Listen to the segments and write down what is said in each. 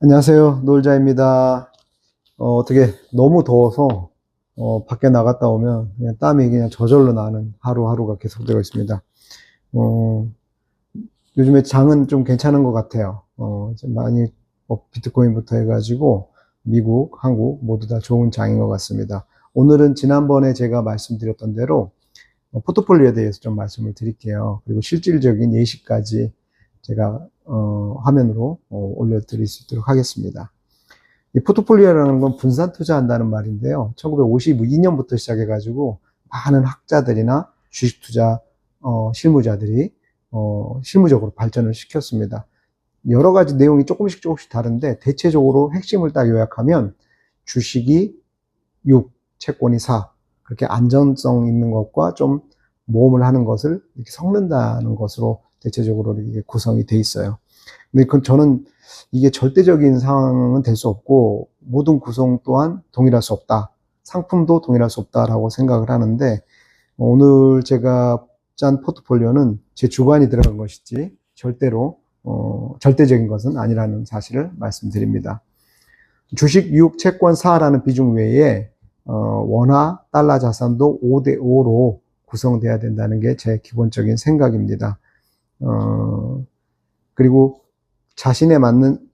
안녕하세요. 노을자입니다. 어떻게 너무 더워서 밖에 나갔다 오면 그냥 땀이 그냥 저절로 나는 하루하루가 계속되고 있습니다. 어, 요즘에 장은 좀 괜찮은 것 같아요. 좀 많이 비트코인부터 해가지고 미국, 한국 모두 다 좋은 장인 것 같습니다. 오늘은 지난번에 제가 말씀드렸던 대로 포트폴리오에 대해서 좀 말씀을 드릴게요. 그리고 실질적인 예시까지 제가 화면으로 올려드릴 수 있도록 하겠습니다. 이 포트폴리오라는 건 분산 투자한다는 말인데요. 1952년부터 시작해가지고 많은 학자들이나 주식 투자 실무자들이 실무적으로 발전을 시켰습니다. 여러 가지 내용이 조금씩 다른데 대체적으로 핵심을 딱 요약하면 주식이 6, 채권이 4, 그렇게 안전성 있는 것과 좀 모험을 하는 것을 이렇게 섞는다는 것으로 대체적으로 이게 구성이 돼 있어요. 근데 저는 이게 절대적인 상황은 될 수 없고 모든 구성 또한 동일할 수 없다. 상품도 동일할 수 없다라고 생각을 하는데 오늘 제가 짠 포트폴리오는 제 주관이 들어간 것이지 절대로 절대적인 것은 아니라는 사실을 말씀드립니다. 주식 6, 채권 4라는 비중 외에 원화, 달러 자산도 5대5로 구성돼야 된다는 게 제 기본적인 생각입니다. 그리고 자신에 맞는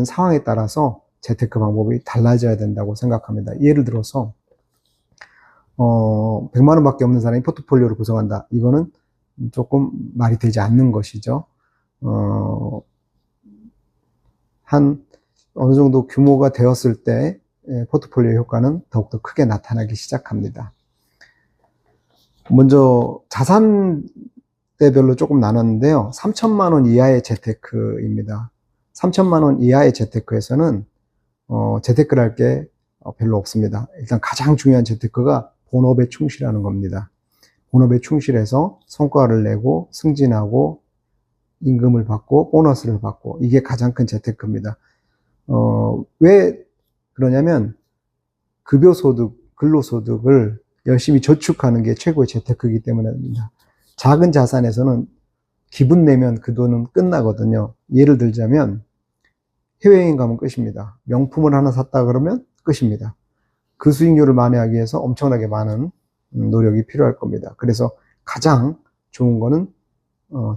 상황에 따라서 재테크 방법이 달라져야 된다고 생각합니다. 예를 들어서 100만 원밖에 없는 사람이 포트폴리오를 구성한다. 이거는 조금 말이 되지 않는 것이죠. 한 어느 정도 규모가 되었을 때 포트폴리오 효과는 더욱더 크게 나타나기 시작합니다. 먼저 자산대별로 조금 나눴는데요. 3천만 원 이하의 재테크입니다. 3천만 원 이하의 재테크에서는 재테크를 할 게 별로 없습니다. 일단 가장 중요한 재테크가 본업에 충실하는 겁니다. 본업에 충실해서 성과를 내고 승진하고 임금을 받고 보너스를 받고 이게 가장 큰 재테크입니다. 왜 그러냐면 급여소득, 근로소득을 열심히 저축하는 게 최고의 재테크이기 때문입니다. 작은 자산에서는 기분 내면 그 돈은 끝나거든요. 예를 들자면 해외여행 가면 끝입니다. 명품을 하나 샀다 그러면 끝입니다. 그 수익률을 만회하기 위해서 엄청나게 많은 노력이 필요할 겁니다. 그래서 가장 좋은 거는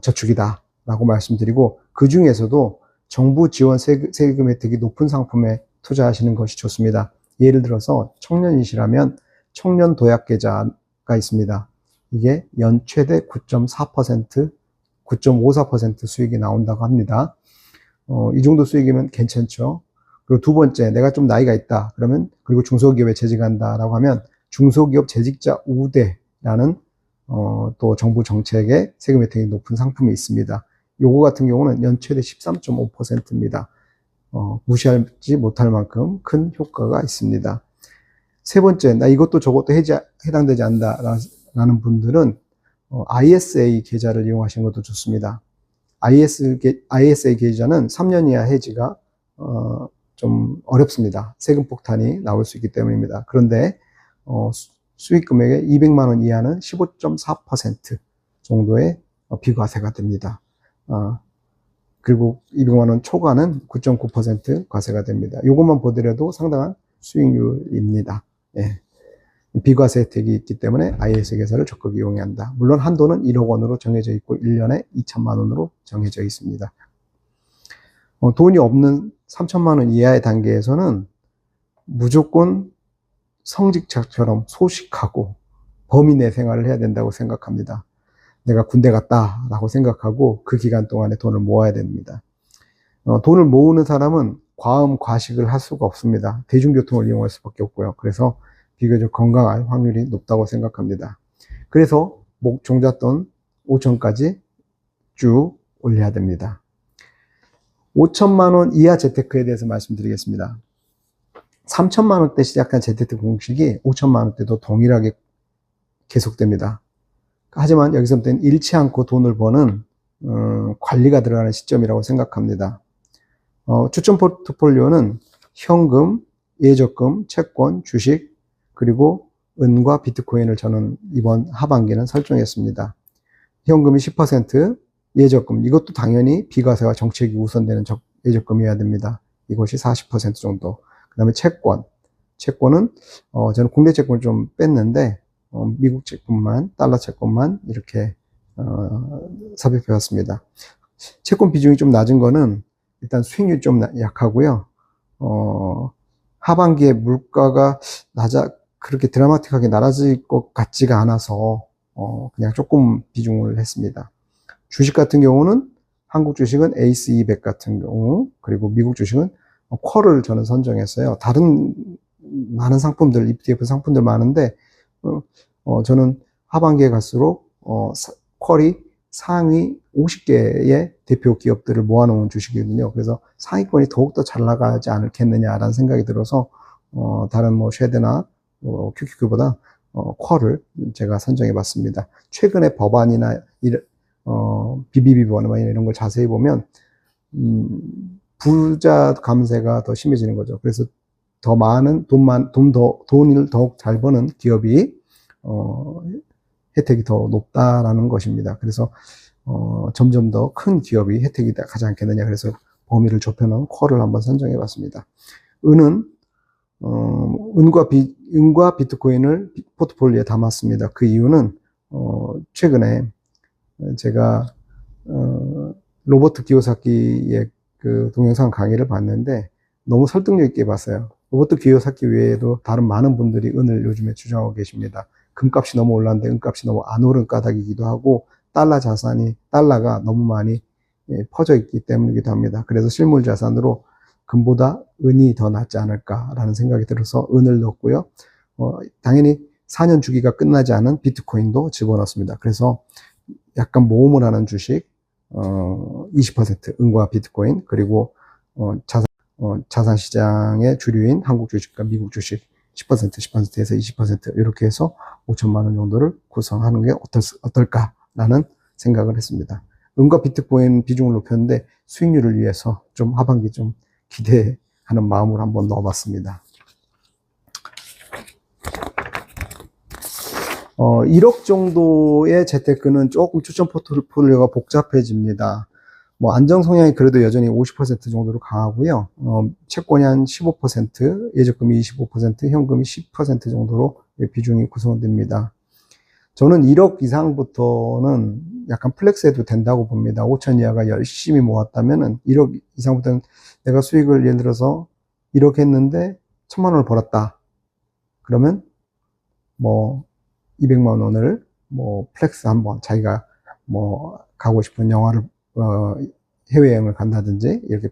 저축이다 라고 말씀드리고, 그 중에서도 정부 지원 세금 혜택이 높은 상품에 투자하시는 것이 좋습니다. 예를 들어서 청년이시라면 청년 도약 계좌가 있습니다. 이게 연 최대 9.4%, 9.54% 수익이 나온다고 합니다. 이 정도 수익이면 괜찮죠. 그리고 두 번째, 내가 좀 나이가 있다. 그러면, 그리고 중소기업에 재직한다라고 하면 중소기업 재직자 우대라는 또 정부 정책의 세금 혜택이 높은 상품이 있습니다. 요거 같은 경우는 연 최대 13.5%입니다. 무시하지 못할 만큼 큰 효과가 있습니다. 세 번째, 나 이것도 저것도 해당되지 않는다라는 분들은 ISA 계좌를 이용하시는 것도 좋습니다. ISA 계좌는 3년 이하 해지가 좀 어렵습니다. 세금 폭탄이 나올 수 있기 때문입니다. 그런데 수익 금액의 200만 원 이하는 15.4% 정도의 비과세가 됩니다. 그리고 200만 원 초과는 9.9% 과세가 됩니다. 이것만 보더라도 상당한 수익률입니다. 예. 비과세 혜택이 있기 때문에 ISA 계좌를 적극 이용해야 한다. 물론 한도는 1억 원으로 정해져 있고 1년에 2천만 원으로 정해져 있습니다. 돈이 없는 3천만 원 이하의 단계에서는 무조건 성직자처럼 소식하고 범위 내 생활을 해야 된다고 생각합니다. 내가 군대 갔다라고 생각하고 그 기간 동안에 돈을 모아야 됩니다. 돈을 모으는 사람은 과음, 과식을 할 수가 없습니다. 대중교통을 이용할 수밖에 없고요. 그래서 비교적 건강할 확률이 높다고 생각합니다. 그래서 종잣돈 5천까지 쭉 올려야 됩니다. 5천만 원 이하 재테크에 대해서 말씀드리겠습니다. 3천만 원대 시작한 재테크 공식이 5천만 원대도 동일하게 계속됩니다. 하지만 여기서부터는 잃지 않고 돈을 버는 관리가 들어가는 시점이라고 생각합니다. 추천 포트폴리오는 현금, 예적금, 채권, 주식, 그리고 은과 비트코인을 저는 이번 하반기는 설정했습니다. 현금이 10%, 예적금, 이것도 당연히 비과세와 정책이 우선되는 예적금이어야 됩니다. 이것이 40% 정도. 그 다음에 채권은 저는 국내 채권 좀 뺐는데 미국 채권만, 달러 채권만 이렇게 삽입해 왔습니다. 채권 비중이 좀 낮은 거는 일단 수익률이 좀 약하고요. 하반기에 물가가 그렇게 드라마틱하게 낮아질 것 같지가 않아서 그냥 조금 비중을 했습니다. 주식 같은 경우는 한국 주식은 에이스 200 같은 경우, 그리고 미국 주식은 퀄을 저는 선정했어요. 다른 많은 상품들, ETF 상품들 많은데 저는 하반기에 갈수록 퀄이 상위 50개의 대표 기업들을 모아놓은 주식이거든요. 그래서 상위권이 더욱더 잘 나가지 않겠느냐라는 생각이 들어서 다른 뭐 쉐드나 QQQ보다 퀄을 제가 선정해봤습니다. 최근에 법안이나 BBB 법안이나 이런 걸 자세히 보면 부자 감세가 더 심해지는 거죠. 그래서 더 많은 돈을 더욱 잘 버는 기업이 혜택이 더 높다라는 것입니다. 그래서 점점 더 큰 기업이 혜택이 가지 않겠느냐. 그래서 범위를 좁혀놓은 퀄을 한번 선정해봤습니다. 은과 비트코인을 포트폴리오에 담았습니다. 그 이유는 최근에 제가 로버트 기요사키의 그 동영상 강의를 봤는데 너무 설득력 있게 봤어요. 로버트 기요사키 외에도 다른 많은 분들이 은을 요즘에 주장하고 계십니다. 금값이 너무 올랐는데 은값이 너무 안 오른 까닭이기도 하고 달러가 너무 많이 퍼져 있기 때문이기도 합니다. 그래서 실물 자산으로 금보다 은이 더 낫지 않을까라는 생각이 들어서 은을 넣었고요. 당연히 4년 주기가 끝나지 않은 비트코인도 집어넣습니다. 그래서 약간 모험을 하는 주식 20% 은과 비트코인, 그리고 자산 시장의 주류인 한국 주식과 미국 주식 10%에서 20% 이렇게 해서 5천만 원 정도를 구성하는 게 어떨까라는 생각을 했습니다. 은과 비트코인 비중을 높였는데 수익률을 위해서 좀 하반기 좀 기대하는 마음으로 한번 넣어봤습니다. 1억 정도의 재테크는 조금 추천 포트폴리오가 복잡해집니다. 뭐 안정 성향이 그래도 여전히 50% 정도로 강하고요. 채권이 한 15%, 예적금이 25%, 현금이 10% 정도로 비중이 구성됩니다. 저는 1억 이상부터는 약간 플렉스해도 된다고 봅니다. 5천 이하가 열심히 모았다면은 1억 이상부터는 내가 수익을 예를 들어서 1억 했는데 1,000만 원을 벌었다. 그러면 뭐 200만 원을 뭐 플렉스 한번 자기가 뭐 가고 싶은 영화를 해외여행을 간다든지 이렇게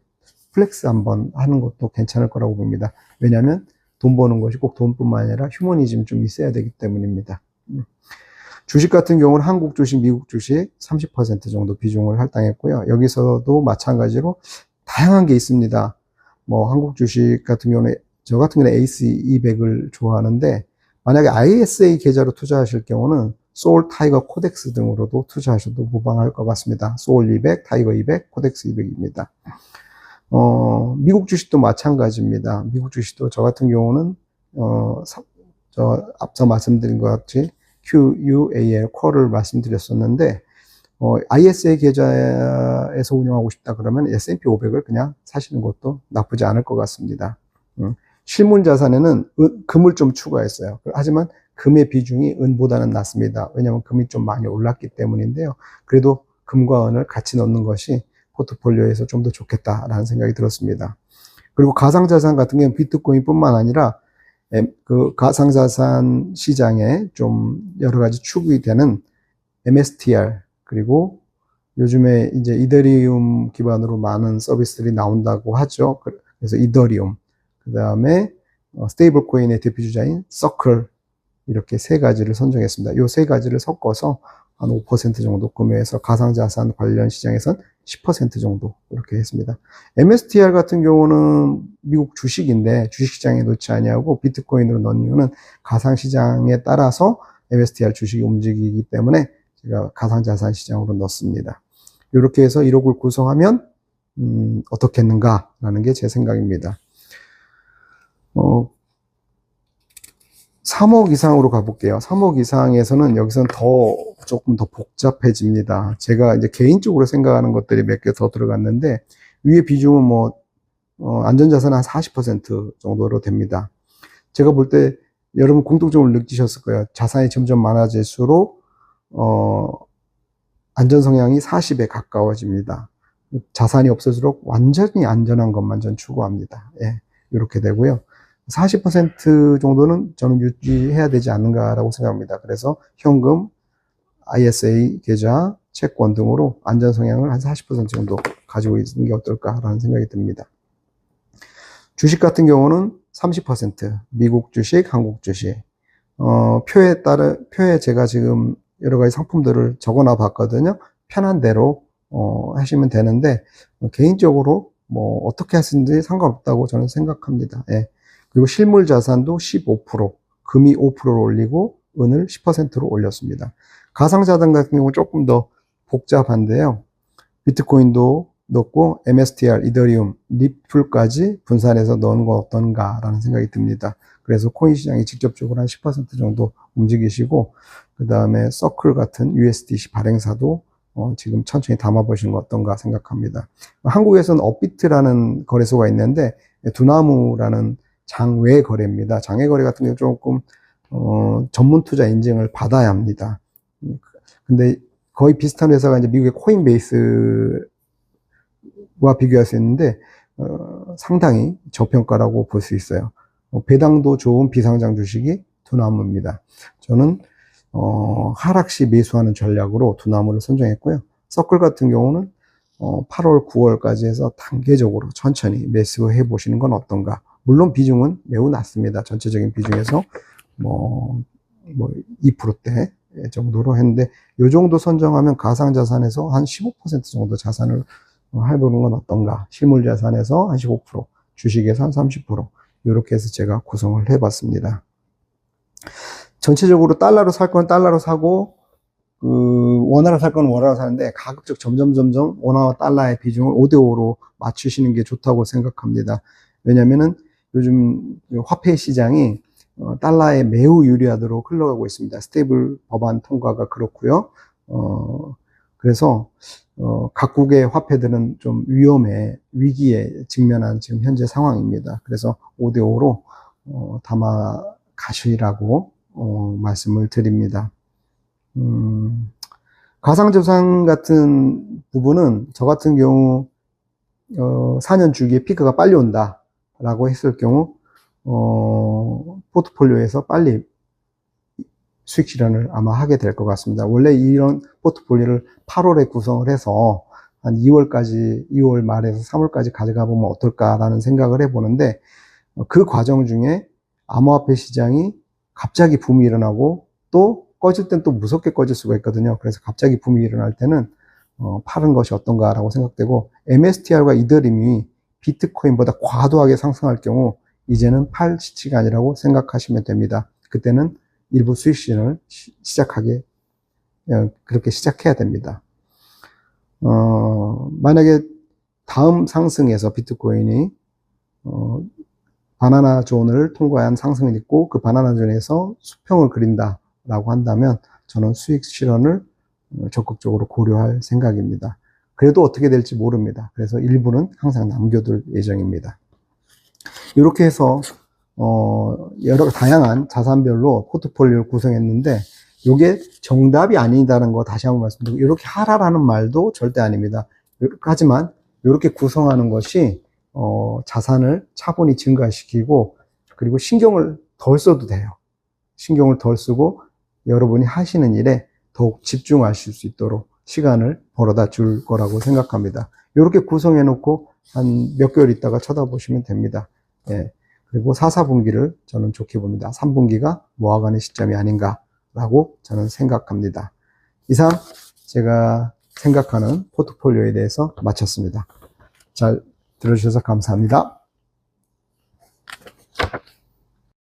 플렉스 한번 하는 것도 괜찮을 거라고 봅니다. 왜냐하면 돈 버는 것이 꼭 돈뿐만 아니라 휴머니즘이 좀 있어야 되기 때문입니다. 주식 같은 경우는 한국 주식, 미국 주식 30% 정도 비중을 할당했고요. 여기서도 마찬가지로 다양한 게 있습니다. 뭐 한국 주식 같은 경우는 저 같은 경우는 에이스 200을 좋아하는데 만약에 ISA 계좌로 투자하실 경우는 소울, 타이거, 코덱스 등으로도 투자하셔도 무방할 것 같습니다. 소울 200, 타이거 200, 코덱스 200입니다. 미국 주식도 마찬가지입니다. 미국 주식도 저 같은 경우는 앞서 말씀드린 것 같이 QUAL, 퀄을 말씀드렸었는데 ISA 계좌에서 운영하고 싶다 그러면 S&P 500을 그냥 사시는 것도 나쁘지 않을 것 같습니다. 실물 자산에는 금을 좀 추가했어요. 하지만 금의 비중이 은보다는 낮습니다. 왜냐하면 금이 좀 많이 올랐기 때문인데요. 그래도 금과 은을 같이 넣는 것이 포트폴리오에서 좀 더 좋겠다라는 생각이 들었습니다. 그리고 가상자산 같은 경우는 비트코인뿐만 아니라 그 가상자산 시장에 좀 여러 가지 축이 되는 MSTR, 그리고 요즘에 이제 이더리움 기반으로 많은 서비스들이 나온다고 하죠. 그래서 이더리움, 그 다음에 스테이블 코인의 대표주자인 서클, 이렇게 세 가지를 선정했습니다. 이 세 가지를 섞어서 한 5% 정도 구매해서 가상자산 관련 시장에선 10% 정도 이렇게 했습니다. MSTR 같은 경우는 미국 주식인데 주식시장에 넣지 아니하고 비트코인으로 넣은 이유는 가상시장에 따라서 MSTR 주식이 움직이기 때문에 제가 가상자산 시장으로 넣습니다. 이렇게 해서 1억을 구성하면 어떻겠는가라는 게 제 생각입니다. 3억 이상으로 가볼게요. 3억 이상에서는 여기서는 조금 더 복잡해집니다. 제가 이제 개인적으로 생각하는 것들이 몇 개 더 들어갔는데, 위에 비중은 뭐 안전자산 한 40% 정도로 됩니다. 제가 볼 때 여러분 공통점을 느끼셨을 거예요. 자산이 점점 많아질수록 안전 성향이 40에 가까워집니다. 자산이 없어질수록 완전히 안전한 것만 전 추구합니다. 예, 이렇게 되고요. 40% 정도는 저는 유지해야 되지 않는가라고 생각합니다. 그래서 현금, ISA 계좌, 채권 등으로 안전 성향을 한 40% 정도 가지고 있는 게 어떨까라는 생각이 듭니다. 주식 같은 경우는 30%, 미국 주식, 한국 주식. 표에 제가 지금 여러 가지 상품들을 적어놔 봤거든요. 편한 대로, 하시면 되는데, 개인적으로 뭐, 어떻게 하시는지 상관없다고 저는 생각합니다. 예. 그리고 실물 자산도 15%, 금이 5%를 올리고, 은을 10%로 올렸습니다. 가상자산 같은 경우 조금 더 복잡한데요. 비트코인도 넣고 MSTR, 이더리움, 리플까지 분산해서 넣는 건 어떤가라는 생각이 듭니다. 그래서 코인 시장이 직접적으로 한 10% 정도 움직이시고, 그 다음에 서클 같은 USDC 발행사도 지금 천천히 담아보시는 건 어떤가 생각합니다. 한국에서는 업비트라는 거래소가 있는데, 두나무라는 장외 거래입니다. 장외 거래 같은 경우 조금 전문 투자 인증을 받아야 합니다. 근데 거의 비슷한 회사가 이제 미국의 코인베이스와 비교할 수 있는데 상당히 저평가라고 볼 수 있어요. 배당도 좋은 비상장 주식이 두나무입니다. 저는 하락 시 매수하는 전략으로 두나무를 선정했고요. 서클 같은 경우는 8월, 9월까지 해서 단계적으로 천천히 매수해 보시는 건 어떤가. 물론 비중은 매우 낮습니다. 전체적인 비중에서 뭐 2%대 정도로 했는데, 요 정도 선정하면 가상자산에서 한 15% 정도 자산을 해보는 건 어떤가. 실물 자산에서 한 15%, 주식에서 한 30%, 이렇게 해서 제가 구성을 해봤습니다. 전체적으로 달러로 살 건 달러로 사고, 원화로 살 건 원화로 사는데, 가급적 점점 원화와 달러의 비중을 5대5로 맞추시는 게 좋다고 생각합니다. 왜냐면은 요즘 화폐 시장이 달러에 매우 유리하도록 흘러가고 있습니다. 스테이블 법안 통과가 그렇고요. 그래서 각국의 화폐들은 좀 위기에 직면한 지금 현재 상황입니다. 그래서 5대5로 담아 가시라고 말씀을 드립니다. 가상자산 같은 부분은 저 같은 경우 4년 주기에 피크가 빨리 온다라고 했을 경우 포트폴리오에서 빨리 수익 실현을 아마 하게 될 것 같습니다. 원래 이런 포트폴리오를 8월에 구성을 해서 한 2월 말에서 3월까지 가져가 보면 어떨까라는 생각을 해보는데, 그 과정 중에 암호화폐 시장이 갑자기 붐이 일어나고 또 꺼질 땐 또 무섭게 꺼질 수가 있거든요. 그래서 갑자기 붐이 일어날 때는 파는 것이 어떤가라고 생각되고, MSTR과 이더리움이 비트코인보다 과도하게 상승할 경우 이제는 팔 시치가 아니라고 생각하시면 됩니다. 그때는 일부 수익 실현을 그렇게 시작해야 됩니다. 만약에 다음 상승에서 비트코인이 바나나 존을 통과한 상승이 있고, 그 바나나 존에서 수평을 그린다라고 한다면 저는 수익 실현을 적극적으로 고려할 생각입니다. 그래도 어떻게 될지 모릅니다. 그래서 일부는 항상 남겨둘 예정입니다. 이렇게 해서 여러 다양한 자산별로 포트폴리오를 구성했는데, 이게 정답이 아니다라는 거 다시 한번 말씀드리고, 이렇게 하라라는 말도 절대 아닙니다. 하지만 이렇게 구성하는 것이 자산을 차분히 증가시키고, 그리고 신경을 덜 써도 돼요. 신경을 덜 쓰고 여러분이 하시는 일에 더욱 집중하실 수 있도록 시간을 벌어다 줄 거라고 생각합니다. 이렇게 구성해 놓고 한 몇 개월 있다가 쳐다보시면 됩니다. 예. 그리고 4, 4분기를 저는 좋게 봅니다. 3분기가 모아가는 시점이 아닌가라고 저는 생각합니다. 이상 제가 생각하는 포트폴리오에 대해서 마쳤습니다. 잘 들어주셔서 감사합니다.